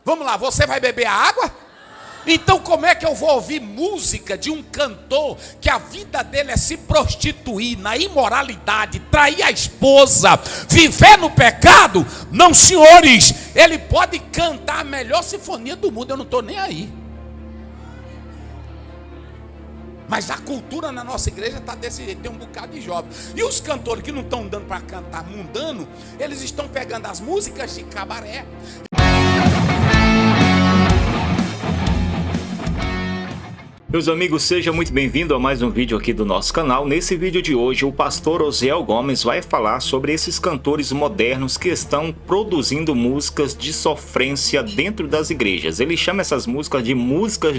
Vamos lá, você vai beber a água? Então como é que eu vou ouvir música de um cantor que a vida dele é se prostituir na imoralidade, trair a esposa, viver no pecado? Não, senhores, ele pode cantar a melhor sinfonia do mundo, eu não estou nem aí. Mas a cultura na nossa igreja está desse jeito, tem um bocado de jovem. E os cantores que não estão dando para cantar mundano, eles estão pegando as músicas de cabaré. Meus amigos, seja muito bem-vindo a mais um vídeo aqui do nosso canal. Nesse vídeo de hoje, o pastor Osiel Gomes vai falar sobre esses cantores modernos que estão produzindo músicas de sofrência dentro das igrejas. Ele chama essas músicas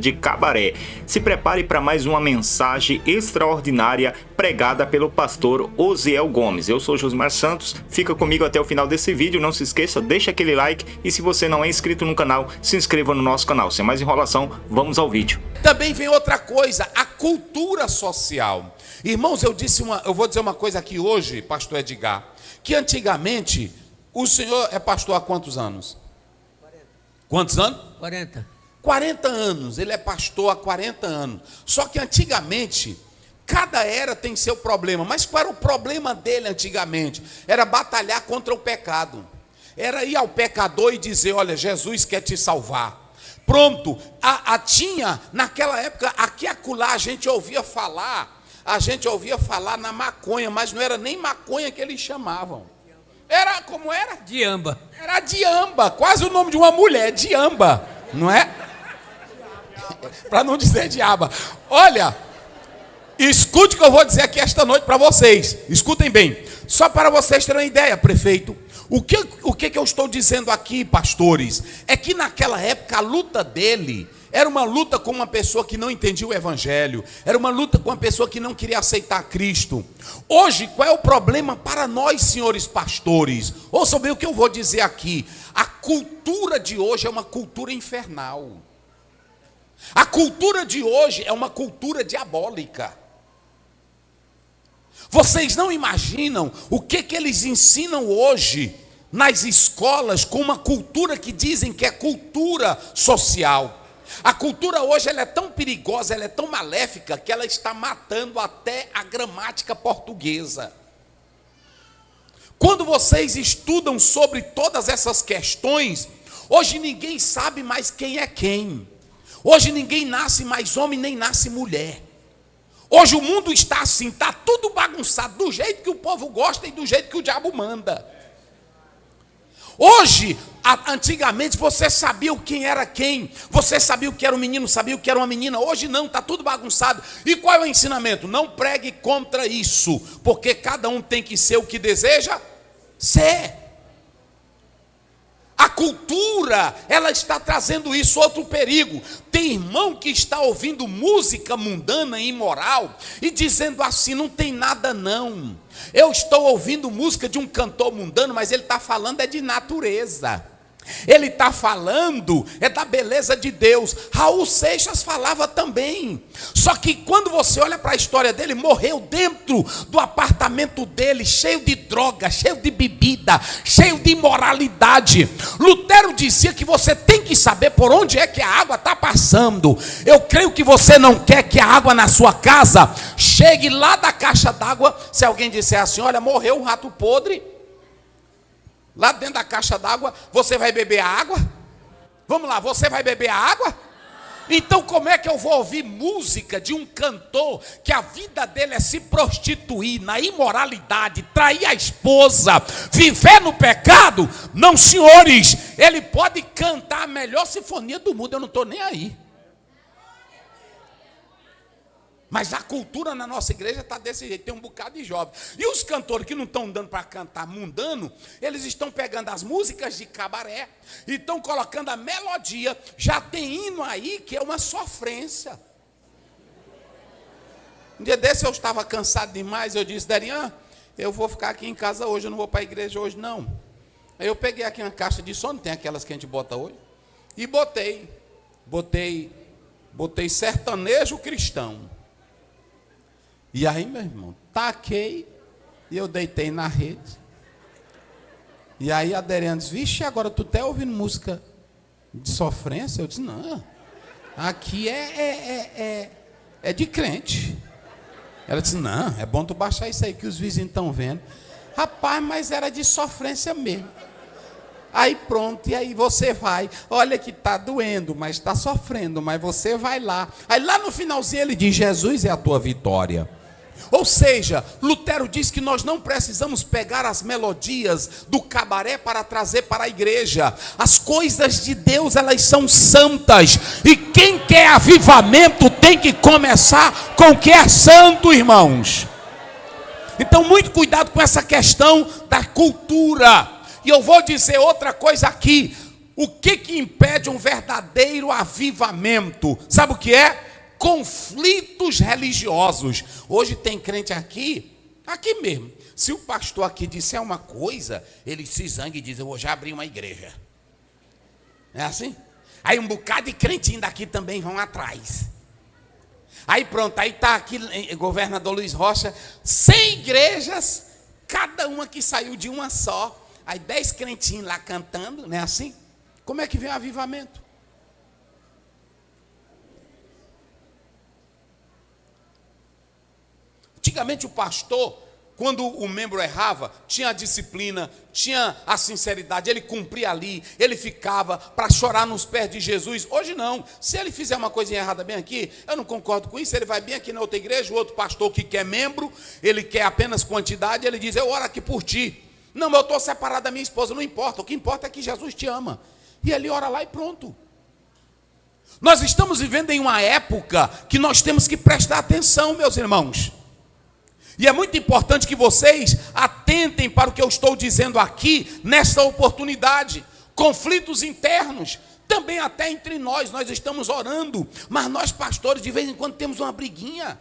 de cabaré. Se prepare para mais uma mensagem extraordinária pregada pelo pastor Osiel Gomes. Eu sou Josmar Santos, fica comigo até o final desse vídeo. Não se esqueça, deixa aquele like e se você não é inscrito no canal, se inscreva no nosso canal. Sem mais enrolação, vamos ao vídeo. Também vem outra coisa, a cultura social. Irmãos, eu vou dizer uma coisa aqui hoje, pastor Edgar, que antigamente, o senhor é pastor há quantos anos? 40. Quantos anos? 40. 40 anos, ele é pastor há 40 anos. Só que antigamente, cada era tem seu problema. Mas qual era o problema dele antigamente? Era batalhar contra o pecado. Era ir ao pecador e dizer, olha, Jesus quer te salvar. Pronto, tinha, naquela época, aqui e acolá, a gente ouvia falar na maconha, mas não era nem maconha que eles chamavam. Era, como era? Diamba. Era diamba, quase o nome de uma mulher, diamba, não é? Para não dizer diaba. Olha, escute o que eu vou dizer aqui esta noite para vocês, escutem bem, só para vocês terem uma ideia, prefeito. O que eu estou dizendo aqui, pastores, é que naquela época a luta dele era uma luta com uma pessoa que não entendia o evangelho, era uma luta com uma pessoa que não queria aceitar Cristo. Hoje, qual é o problema para nós, senhores pastores? Ouçam bem o que eu vou dizer aqui. A cultura de hoje é uma cultura infernal. A cultura de hoje é uma cultura diabólica. Vocês não imaginam o que eles ensinam hoje nas escolas com uma cultura que dizem que é cultura social. A cultura hoje ela é tão perigosa, ela é tão maléfica que ela está matando até a gramática portuguesa. Quando vocês estudam sobre todas essas questões, hoje ninguém sabe mais quem é quem. Hoje ninguém nasce mais homem nem nasce mulher. Hoje o mundo está assim, está tudo bagunçado, do jeito que o povo gosta e do jeito que o diabo manda. Hoje, antigamente você sabia quem era quem, você sabia o que era um menino, sabia o que era uma menina. Hoje não, está tudo bagunçado. E qual é o ensinamento? Não pregue contra isso, porque cada um tem que ser o que deseja ser. A cultura, ela está trazendo isso, outro perigo. Tem irmão que está ouvindo música mundana e imoral e dizendo assim, não tem nada não. Eu estou ouvindo música de um cantor mundano, mas ele está falando é de natureza. Ele está falando é da beleza de Deus. Raul Seixas falava também. Só que quando você olha para a história dele, morreu dentro do apartamento dele, cheio de droga, cheio de bebida, cheio de imoralidade. Lutero dizia que você tem que saber por onde é que a água está passando. Eu creio que você não quer que a água na sua casa chegue lá da caixa d'água. Se alguém disser assim, olha, morreu um rato podre lá dentro da caixa d'água, você vai beber a água? Vamos lá, você vai beber a água? Então como é que eu vou ouvir música de um cantor que a vida dele é se prostituir na imoralidade, trair a esposa, viver no pecado? Não, senhores, ele pode cantar a melhor sinfonia do mundo, eu não estou nem aí. Mas a cultura na nossa igreja está desse jeito, tem um bocado de jovem. E os cantores que não estão dando para cantar mundano, eles estão pegando as músicas de cabaré e estão colocando a melodia. Já tem hino aí que é uma sofrência. Um dia desse eu estava cansado demais, eu disse, Darian, eu vou ficar aqui em casa hoje, eu não vou para a igreja hoje não. Aí eu peguei aqui uma caixa de som, não tem aquelas que a gente bota hoje, e botei sertanejo cristão. E aí, meu irmão, taquei e eu deitei na rede. E aí a Deriane disse, vixe, agora tu tá ouvindo música De sofrência? Eu disse, não. Aqui é de crente. Ela disse, não, é bom tu baixar isso aí que os vizinhos estão vendo. Rapaz, mas era de sofrência mesmo. Aí pronto, e aí você vai. Olha que está doendo, mas está sofrendo, mas você vai lá. Aí lá no finalzinho ele diz, Jesus é a tua vitória. Ou seja, Lutero diz que nós não precisamos pegar as melodias do cabaré para trazer para a igreja. As coisas de Deus, elas são santas. E quem quer avivamento tem que começar com o que é santo, irmãos. Então, muito cuidado com essa questão da cultura. E eu vou dizer outra coisa aqui. O que impede um verdadeiro avivamento? Sabe o que é? Conflitos religiosos. Hoje tem crente aqui mesmo. Se o pastor aqui disser uma coisa, ele se zangue e diz, eu vou já abrir uma igreja. É assim? Aí um bocado de crentinho daqui também vão atrás. Aí pronto, aí está aqui governador Luiz Rocha, 100 igrejas, cada uma que saiu de uma só. Aí 10 crentinhos lá cantando, não é assim? Como é que vem o avivamento? Antigamente o pastor, quando o membro errava, tinha a disciplina, tinha a sinceridade, ele cumpria ali, ele ficava para chorar nos pés de Jesus. Hoje não, se ele fizer uma coisinha errada bem aqui, eu não concordo com isso, ele vai bem aqui na outra igreja, o outro pastor que quer membro, ele quer apenas quantidade, ele diz, eu oro aqui por ti. Não, eu estou separado da minha esposa, não importa, o que importa é que Jesus te ama. E ele ora lá e pronto. Nós estamos vivendo em uma época que nós temos que prestar atenção, meus irmãos. E é muito importante que vocês atentem para o que eu estou dizendo aqui, nesta oportunidade. Conflitos internos, também até entre nós estamos orando, mas nós pastores de vez em quando temos uma briguinha.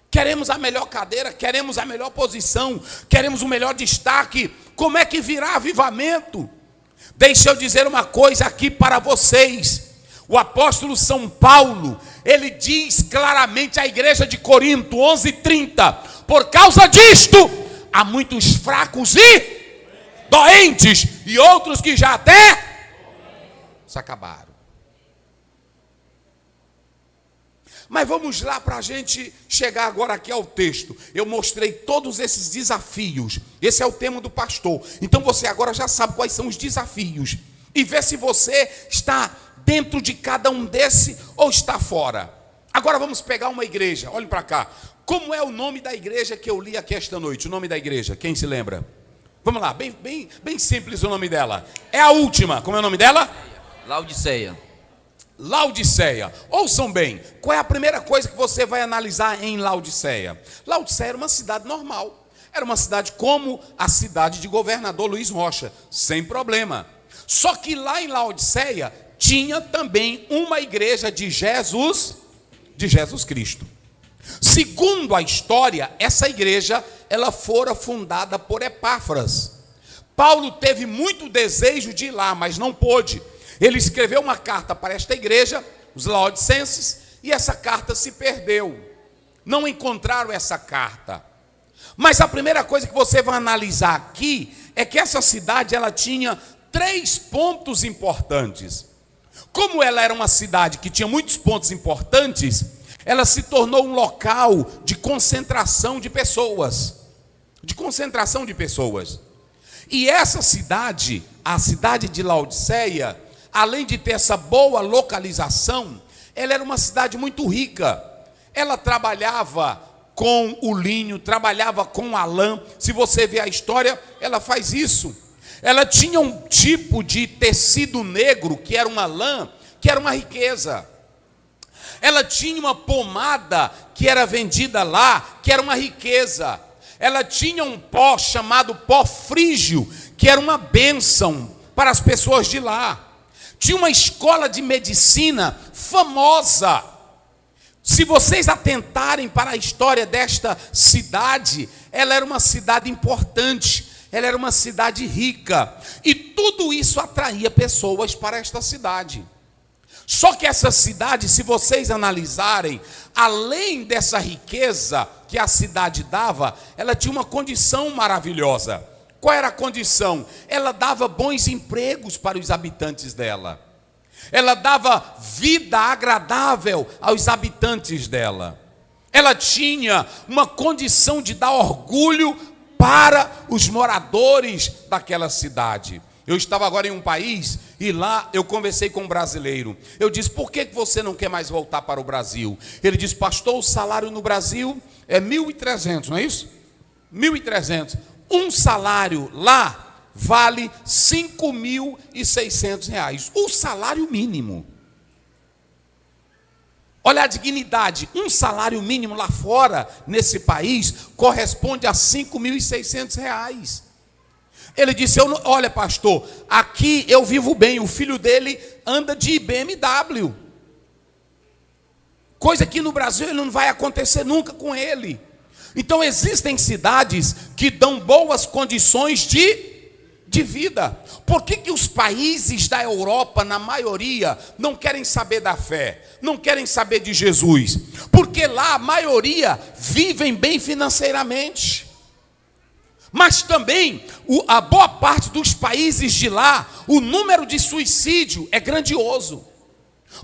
Queremos a melhor cadeira, queremos a melhor posição, queremos o melhor destaque. Como é que virá avivamento? Deixa eu dizer uma coisa aqui para vocês. O apóstolo São Paulo, ele diz claramente à igreja de Corinto, 11:30, por causa disto, há muitos fracos e doentes, e outros que já até se acabaram. Mas vamos lá para a gente chegar agora aqui ao texto. Eu mostrei todos esses desafios. Esse é o tema do pastor. Então você agora já sabe quais são os desafios. E vê se você está dentro de cada um desse ou está fora. Agora vamos pegar uma igreja. Olhem para cá. Como é o nome da igreja que eu li aqui esta noite? O nome da igreja, quem se lembra? Vamos lá, bem simples o nome dela. É a última. Como é o nome dela? Laodiceia. Laodiceia. Ouçam bem, qual é a primeira coisa que você vai analisar em Laodiceia? Laodiceia era uma cidade normal. Era uma cidade como a cidade de governador Luiz Rocha, sem problema. Só que lá em Laodiceia tinha também uma igreja de Jesus Cristo. Segundo a história, essa igreja, ela fora fundada por Epáfras. Paulo teve muito desejo de ir lá, mas não pôde. Ele escreveu uma carta para esta igreja, os laodicenses, e essa carta se perdeu. Não encontraram essa carta. Mas a primeira coisa que você vai analisar aqui é que essa cidade, ela tinha 3 pontos importantes. Como ela era uma cidade que tinha muitos pontos importantes, ela se tornou um local de concentração de pessoas. E essa cidade, a cidade de Laodiceia, além de ter essa boa localização, ela era uma cidade muito rica. Ela trabalhava com o linho, trabalhava com a lã. Se você ver a história, ela faz isso. Ela tinha um tipo de tecido negro, que era uma lã, que era uma riqueza. Ela tinha uma pomada que era vendida lá, que era uma riqueza. Ela tinha um pó chamado pó frígio, que era uma bênção para as pessoas de lá. Tinha uma escola de medicina famosa. Se vocês atentarem para a história desta cidade, ela era uma cidade importante, ela era uma cidade rica, e tudo isso atraía pessoas para esta cidade. Só que essa cidade, se vocês analisarem, além dessa riqueza que a cidade dava, ela tinha uma condição maravilhosa. Qual era a condição? Ela dava bons empregos para os habitantes dela. ela dava vida agradável aos habitantes dela. Ela tinha uma condição de dar orgulho para os moradores daquela cidade. Eu estava agora em um país e lá eu conversei com um brasileiro. Eu disse: por que você não quer mais voltar para o Brasil? Ele disse: pastor, o salário no Brasil é 1.300, não é isso? 1.300. Um salário lá vale R$ 5.600. O salário mínimo. Olha a dignidade. Um salário mínimo lá fora, nesse país, corresponde a R$ 5.600. Ele disse: olha, pastor, aqui eu vivo bem. O filho dele anda de BMW. Coisa que no Brasil não vai acontecer nunca com ele. Então existem cidades que dão boas condições de vida. Por que os países da Europa, na maioria, não querem saber da fé? Não querem saber de Jesus? Porque lá a maioria vivem bem financeiramente. Mas também, a boa parte dos países de lá, o número de suicídio é grandioso.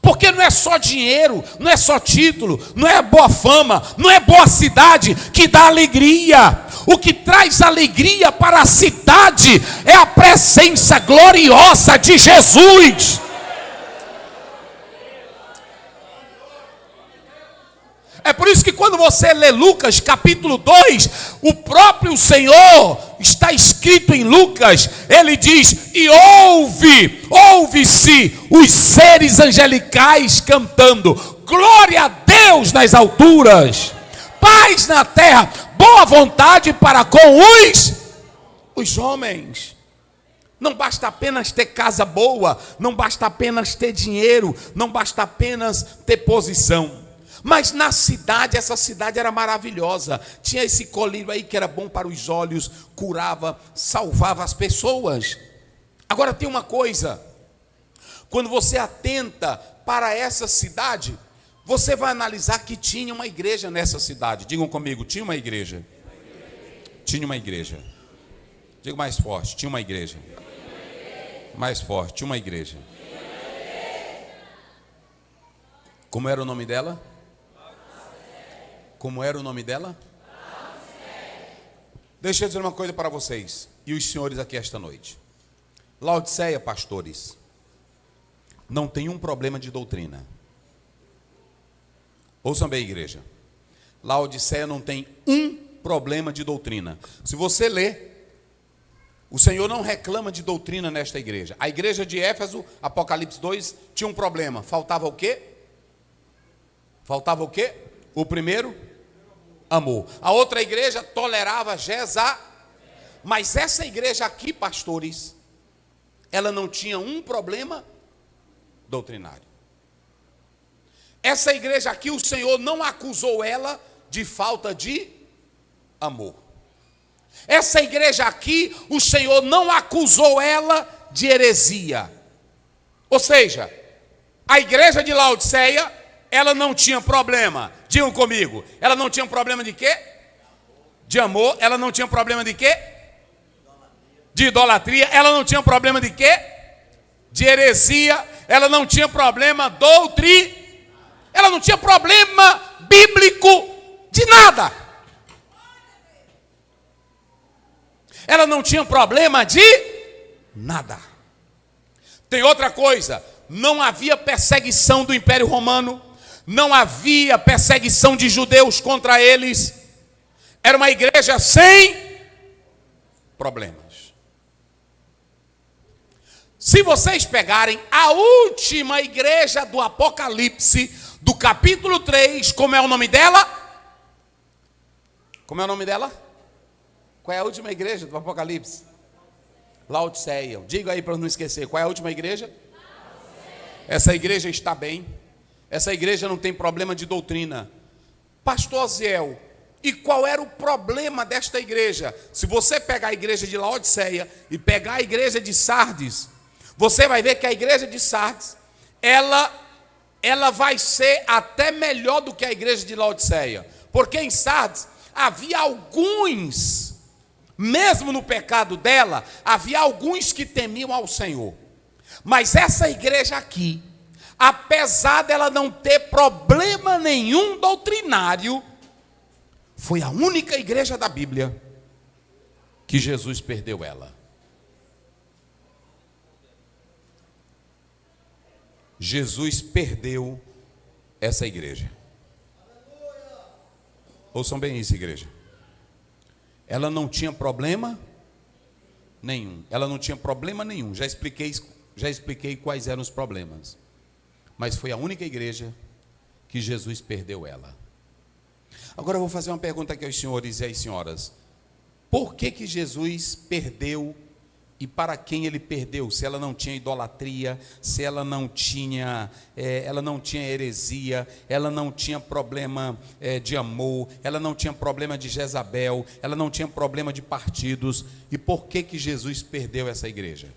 Porque não é só dinheiro, não é só título, não é boa fama, não é boa cidade que dá alegria. O que traz alegria para a cidade é a presença gloriosa de Jesus. É por isso que quando você lê Lucas capítulo 2, o próprio Senhor, está escrito em Lucas, ele diz: e ouve-se os seres angelicais cantando, glória a Deus nas alturas, paz na terra, boa vontade para com os homens. Não basta apenas ter casa boa, não basta apenas ter dinheiro, não basta apenas ter posição. Mas na cidade, essa cidade era maravilhosa. Tinha esse colírio aí que era bom para os olhos, curava, salvava as pessoas. Agora tem uma coisa: quando você atenta para essa cidade, você vai analisar que tinha uma igreja nessa cidade. Digam comigo: tinha uma igreja. Tinha uma igreja. Diga mais forte: tinha uma igreja. Mais forte: tinha uma igreja. Como era o nome dela? Como era o nome dela? Deixa eu dizer uma coisa para vocês e os senhores aqui esta noite. Laodiceia, pastores, não tem um problema de doutrina. Ouçam bem, igreja. Laodiceia não tem um problema de doutrina. Se você ler, o Senhor não reclama de doutrina nesta igreja. A igreja de Éfeso, Apocalipse 2, tinha um problema. Faltava o quê? Faltava o quê? O primeiro, amor. A outra igreja tolerava mas essa igreja aqui, pastores, ela não tinha um problema doutrinário. Essa igreja aqui, o Senhor não acusou ela de falta de amor. Essa igreja aqui, o Senhor não acusou ela de heresia. Ou seja, a igreja de Laodiceia, ela não tinha problema, digam comigo, ela não tinha problema de quê? De amor. Ela não tinha problema de quê? De idolatria. Ela não tinha problema de quê? De heresia. Ela não tinha problema ela não tinha problema bíblico de nada. Ela não tinha problema de nada. Tem outra coisa: não havia perseguição do Império Romano. Não havia perseguição de judeus contra eles. Era uma igreja sem problemas. Se vocês pegarem a última igreja do Apocalipse, do capítulo 3, como é o nome dela? Como é o nome dela? Qual é a última igreja do Apocalipse? Laodiceia. Diga aí para não esquecer. Qual é a última igreja? Essa igreja está bem. Essa igreja não tem problema de doutrina. Pastor Aziel, e qual era o problema desta igreja? Se você pegar a igreja de Laodiceia e pegar a igreja de Sardes, você vai ver que a igreja de Sardes, ela vai ser até melhor do que a igreja de Laodiceia. Porque em Sardes havia alguns, mesmo no pecado dela, havia alguns que temiam ao Senhor. Mas essa igreja aqui, apesar dela não ter problema nenhum doutrinário, foi a única igreja da Bíblia que Jesus perdeu ela. Jesus perdeu essa igreja. Ouçam bem isso, igreja. Ela não tinha problema nenhum. Ela não tinha problema nenhum. Já expliquei quais eram os problemas. Mas foi a única igreja que Jesus perdeu ela. Agora eu vou fazer uma pergunta aqui aos senhores e às senhoras. Por que Jesus perdeu e para quem ele perdeu? Se ela não tinha idolatria, se ela não tinha heresia, ela não tinha problema de amor, ela não tinha problema de Jezabel, ela não tinha problema de partidos. E por que Jesus perdeu essa igreja?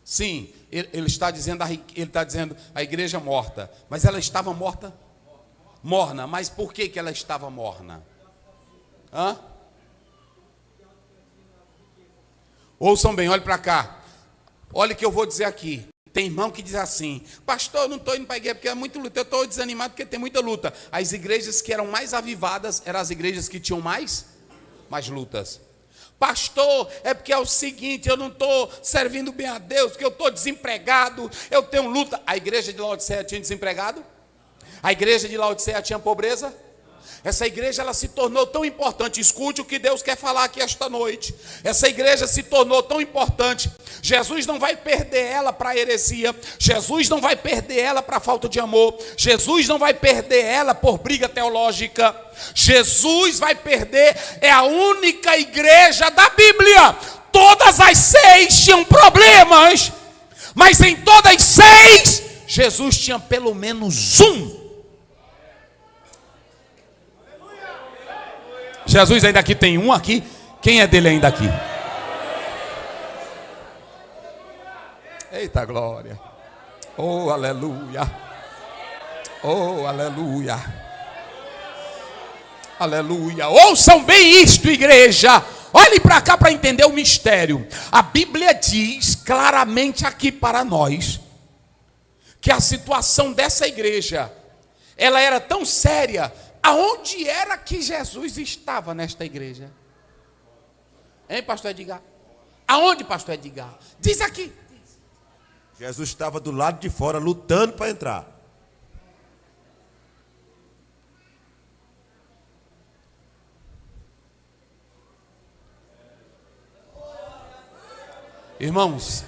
Sim, ele está dizendo a igreja morta, mas ela estava morta? Morna, mas por que ela estava morna? Ouçam bem, olhe para cá. Olha o que eu vou dizer aqui. Tem irmão que diz assim: pastor, eu não estou indo para a igreja porque é muito luta, eu estou desanimado porque tem muita luta. As igrejas que eram mais avivadas eram as igrejas que tinham mais lutas. Pastor, é porque é o seguinte, eu não estou servindo bem a Deus, porque eu estou desempregado, eu tenho luta. A igreja de Laodiceia tinha desempregado? A igreja de Laodiceia tinha pobreza? Essa igreja ela se tornou tão importante. Escute o que Deus quer falar aqui esta noite. Essa igreja se tornou tão importante. Jesus não vai perder ela para a heresia. Jesus não vai perder ela para a falta de amor. Jesus não vai perder ela por briga teológica. Jesus vai perder, é a única igreja da Bíblia. Todas as 6 tinham problemas, mas em todas as 6, Jesus tinha pelo menos um. Jesus ainda aqui tem um aqui. Quem é dele ainda aqui? Eita glória. Oh aleluia. Oh aleluia. Aleluia. Ouçam bem isto, igreja. Olhe para cá para entender o mistério. A Bíblia diz claramente aqui para nós que a situação dessa igreja, ela era tão séria. Aonde era que Jesus estava nesta igreja? Hein, pastor Edgar? Aonde, pastor Edgar? Diz aqui. Jesus estava do lado de fora, lutando para entrar. Irmãos,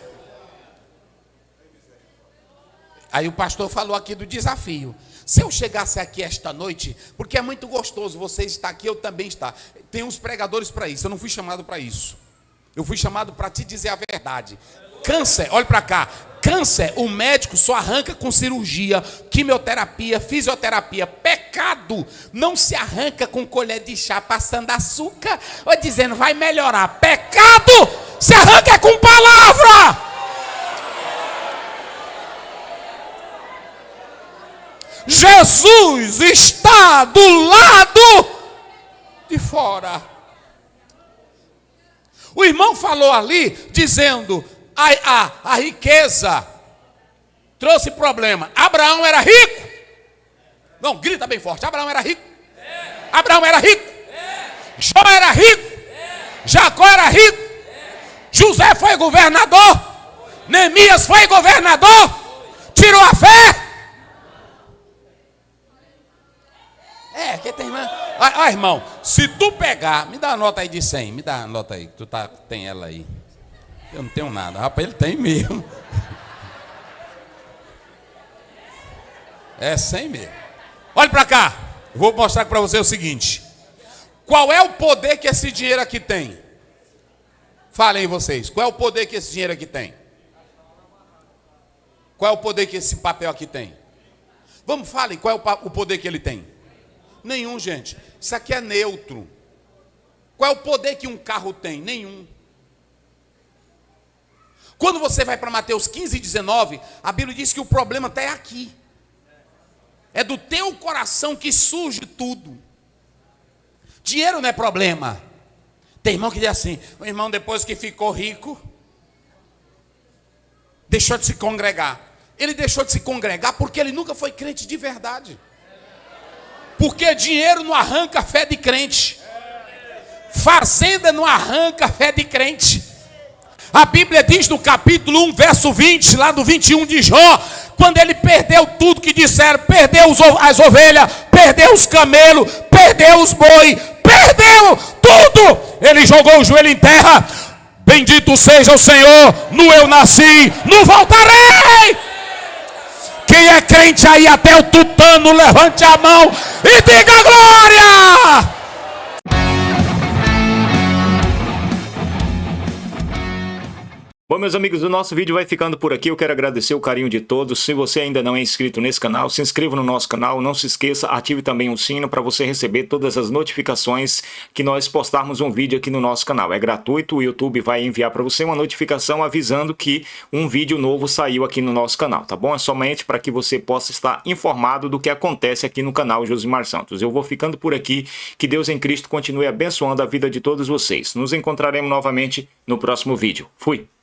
aí o pastor falou aqui do desafio. Se eu chegasse aqui esta noite, porque é muito gostoso, você está aqui, eu também está. Tem uns pregadores para isso, eu não fui chamado para isso. Eu fui chamado para te dizer a verdade. Câncer, olha para cá. Câncer, o médico só arranca com cirurgia, quimioterapia, fisioterapia. Pecado não se arranca com colher de chá, passando açúcar ou dizendo vai melhorar. Pecado se arranca com palavra. Jesus está do lado de fora. O irmão falou ali, dizendo, a riqueza trouxe problema. Abraão era rico. Não, grita bem forte. Abraão era rico. Abraão era rico. Jó era rico. Jacó era rico. José foi governador. Neemias foi governador. Tirou a fé. Que tem irmão. Irmão, se tu pegar, me dá a nota aí de 100, me dá a nota aí, tu tem ela aí. Eu não tenho nada, rapaz, ele tem mesmo. É 100 mesmo. Olha para cá, eu vou mostrar para você o seguinte. Qual é o poder que esse dinheiro aqui tem? Falem vocês, qual é o poder que esse dinheiro aqui tem? Qual é o poder que esse papel aqui tem? Vamos, falem, qual é o poder que ele tem? Nenhum, gente. Isso aqui é neutro. Qual é o poder que um carro tem? Nenhum. Quando você vai para Mateus 15:19, a Bíblia diz que o problema está aqui. É do teu coração que surge tudo. Dinheiro não é problema. Tem irmão que diz assim, o irmão depois que ficou rico, deixou de se congregar. Ele deixou de se congregar porque ele nunca foi crente de verdade. Porque dinheiro não arranca a fé de crente. Fazenda não arranca a fé de crente. A Bíblia diz no capítulo 1, verso 20, lá do 21 de Jó, quando ele perdeu tudo que disseram, perdeu as ovelhas, perdeu os camelos, perdeu os boi, perdeu tudo, ele jogou o joelho em terra. Bendito seja o Senhor, no eu nasci, no voltarei. Quem é crente aí até o tutano, levante a mão e diga glória. Bom, meus amigos, o nosso vídeo vai ficando por aqui. Eu quero agradecer o carinho de todos. Se você ainda não é inscrito nesse canal, se inscreva no nosso canal. Não se esqueça, ative também o sino para você receber todas as notificações que nós postarmos um vídeo aqui no nosso canal. É gratuito, o YouTube vai enviar para você uma notificação avisando que um vídeo novo saiu aqui no nosso canal, tá bom? É somente para que você possa estar informado do que acontece aqui no canal Josimar Santos. Eu vou ficando por aqui. Que Deus em Cristo continue abençoando a vida de todos vocês. Nos encontraremos novamente no próximo vídeo. Fui!